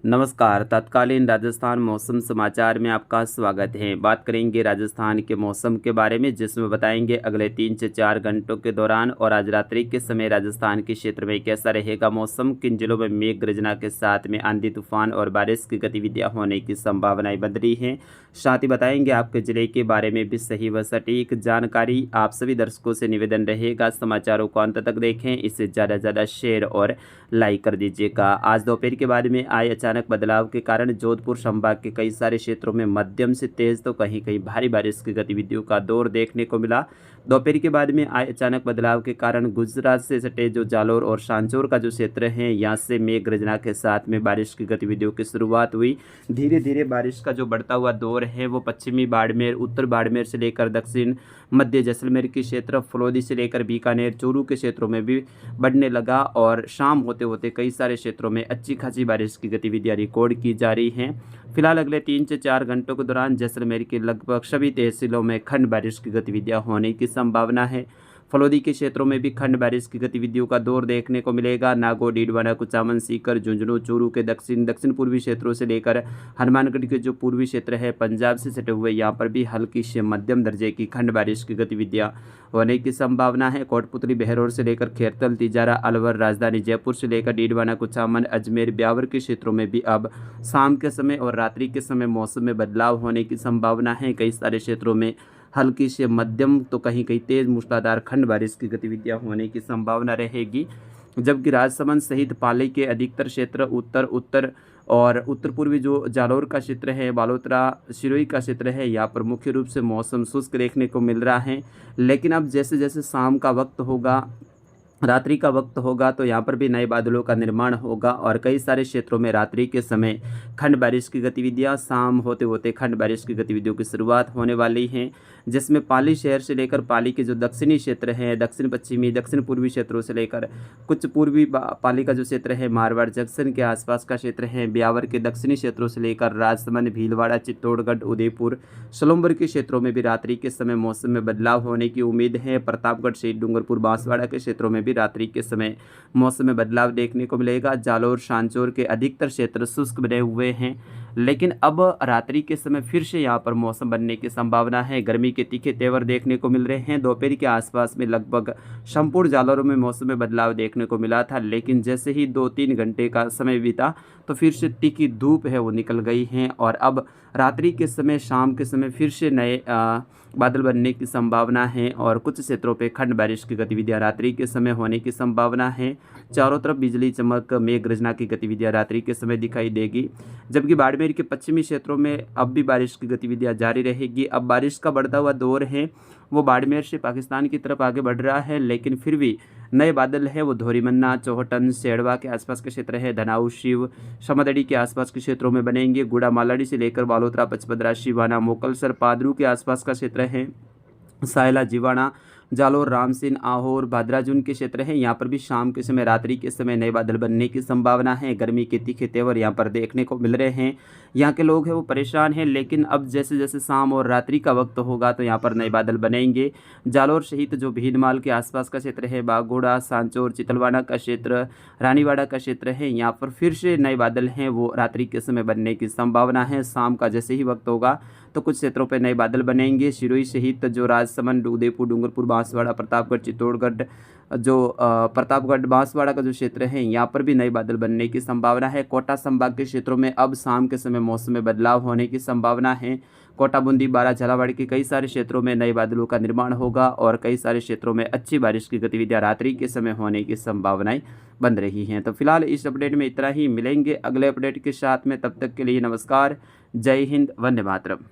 नमस्कार। तत्कालीन राजस्थान मौसम समाचार में आपका स्वागत है। बात करेंगे राजस्थान के मौसम के बारे में, जिसमें बताएंगे अगले 3 से 4 घंटों के दौरान और आज रात्रि के समय राजस्थान के क्षेत्र में कैसा रहेगा मौसम, किन जिलों में मेघ गर्जना के साथ में आंधी तूफान और बारिश की गतिविधियां होने की संभावनाएं बन रही हैं। साथ ही बताएंगे आपके जिले के बारे में भी सही व सटीक जानकारी। आप सभी दर्शकों से निवेदन रहेगा, समाचारों को अंत तक देखें, इसे ज़्यादा से ज़्यादा शेयर और लाइक कर दीजिएगा। आज दोपहर के बाद में आए अचानक बदलाव के कारण जोधपुर संभाग के कई सारे क्षेत्रों में मध्यम से तेज तो कहीं कहीं भारी बारिश की गतिविधियों का दौर देखने को मिला। दोपहर के बाद में आए अचानक बदलाव के कारण गुजरात से सटे जो जालोर और सांचौर का जो क्षेत्र है, यहाँ से मेघ गर्जना के साथ में बारिश की गतिविधियों की शुरुआत हुई। धीरे धीरे बारिश का जो बढ़ता हुआ दौर है वो पश्चिमी बाड़मेर, उत्तर बाड़मेर से लेकर दक्षिण मध्य जैसलमेर के क्षेत्र, फलौदी से लेकर बीकानेर, चूरू के क्षेत्रों में भी बढ़ने लगा और शाम होते होते कई सारे क्षेत्रों में अच्छी खासी बारिश की गतिविधियां रिकॉर्ड की जा रही हैं। फिलहाल अगले 3 से 4 घंटों के दौरान जैसलमेर के लगभग सभी तहसीलों में खंड बारिश की गतिविधियां होने की संभावना है। फलौदी के क्षेत्रों में भी खंड बारिश की गतिविधियों का दौर देखने को मिलेगा। नागौर, डीडवाना, कुचामन, सीकर, झुंझुनू, चूरू के दक्षिण पूर्वी क्षेत्रों से लेकर हनुमानगढ़ के जो पूर्वी क्षेत्र है पंजाब से सटे हुए, यहाँ पर भी हल्की से मध्यम दर्जे की खंड बारिश की गतिविधियां होने की संभावना है। कोटपुतली, बहरौर से लेकर खेरतल, तिजारा, अलवर, राजधानी जयपुर से लेकर डीडवाना, कुचामन, अजमेर, ब्यावर के क्षेत्रों में भी अब शाम के समय और रात्रि के समय मौसम में बदलाव होने की संभावना है। कई सारे क्षेत्रों में हल्की से मध्यम तो कहीं कहीं तेज मूसलाधार खंड बारिश की गतिविधियां होने की संभावना रहेगी। जबकि राजसमंद सहित पाली के अधिकतर क्षेत्र, उत्तर और उत्तर पूर्वी जो जालौर का क्षेत्र है, बालोतरा, सिरोही का क्षेत्र है, यहाँ पर मुख्य रूप से मौसम शुष्क देखने को मिल रहा है। लेकिन अब जैसे जैसे शाम का वक्त होगा, रात्रि का वक्त होगा, तो यहाँ पर भी नए बादलों का निर्माण होगा और कई सारे क्षेत्रों में रात्रि के समय खंड बारिश की गतिविधियाँ, शाम होते होते खंड बारिश की गतिविधियों की शुरुआत होने वाली हैं। जिसमें पाली शहर से लेकर पाली के जो दक्षिणी क्षेत्र हैं, दक्षिण पश्चिमी, दक्षिण पूर्वी क्षेत्रों से लेकर कुछ पूर्वी पाली का जो क्षेत्र है, मारवाड़ जंक्शन के आसपास का क्षेत्र है, ब्यावर के दक्षिणी क्षेत्रों से लेकर राजसमंद, भीलवाड़ा, चित्तौड़गढ़, उदयपुर, सोलंबर के क्षेत्रों में भी रात्रि के समय मौसम में बदलाव होने की उम्मीद है। प्रतापगढ़, शहीद डूंगरपुर, बांसवाड़ा के क्षेत्रों में भी रात्रि के समय मौसम में बदलाव देखने को मिलेगा। जालौर, सांचौर के अधिकतर क्षेत्र शुष्क बने हुए हैं, लेकिन अब रात्रि के समय फिर से यहाँ पर मौसम बनने की संभावना है। गर्मी के तीखे तेवर देखने को मिल रहे हैं। दोपहर के आसपास में लगभग संपूर्ण जालौर में मौसम में बदलाव देखने को मिला था, लेकिन जैसे ही 2-3 घंटे का समय बीता तो फिर से तीखी धूप है वो निकल गई हैं और अब रात्रि के समय, शाम के समय फिर से नए बादल बनने की संभावना है और कुछ क्षेत्रों पे खंड बारिश की गतिविधियां रात्रि के समय होने की संभावना है। चारों तरफ बिजली चमक, मेघ गर्जना की गतिविधियां रात्रि के समय दिखाई देगी। जबकि बाड़मेर के पश्चिमी क्षेत्रों में अब भी बारिश की गतिविधियां जारी रहेगी। अब बारिश का बढ़ता हुआ दौर है वो बाड़मेर से पाकिस्तान की तरफ आगे बढ़ रहा है, लेकिन फिर भी नए बादल है वो धोरीमन्ना, चौहटन, सेड़वा के आसपास के क्षेत्र है, धनाऊ, शिव, समदड़ी के आसपास के क्षेत्रों में बनेंगे। गुड़ा, मालाडी से लेकर बालोतरा, पचपदरा, शिवाना, मोकलसर, पादरू के आसपास का क्षेत्र है, सायला, जिवाणा, जालोर, रामसिन, आहोर, भादराजुन के क्षेत्र हैं। यहाँ पर भी शाम के समय, रात्रि के समय नए बादल बनने की संभावना है। गर्मी के तीखे तेवर यहाँ पर देखने को मिल रहे हैं। यहाँ के लोग हैं वो परेशान हैं, लेकिन अब जैसे जैसे शाम और रात्रि का वक्त होगा तो यहाँ पर नए बादल बनेंगे। जालोर सहित जो भीनमाल के आसपास का क्षेत्र है, बागोड़ा, सांचौर, चितलवाना का क्षेत्र, रानीवाड़ा का क्षेत्र है, यहाँ पर फिर से नए बादल हैं वो रात्रि के समय बनने की संभावना है। शाम का जैसे ही वक्त होगा तो कुछ क्षेत्रों पर नए बादल बनेंगे। सिरोही सहित जो राजसमंद, उदयपुर, डूंगरपुर, बांसवाड़ा, प्रतापगढ़, चित्तौड़गढ़, जो प्रतापगढ़, बांसवाड़ा का जो क्षेत्र है, यहाँ पर भी नए बादल बनने की संभावना है। कोटा संभाग के क्षेत्रों में अब शाम के समय मौसम में बदलाव होने की संभावना है। कोटा, बूंदी, बारा, झालावाड़ के कई सारे क्षेत्रों में नए बादलों का निर्माण होगा और कई सारे क्षेत्रों में अच्छी बारिश की गतिविधियां रात्रि के समय होने की संभावनाएं बन रही हैं। तो फिलहाल इस अपडेट में इतना ही। मिलेंगे अगले अपडेट के साथ में, तब तक के लिए नमस्कार, जय हिंद, वंदे मातरम।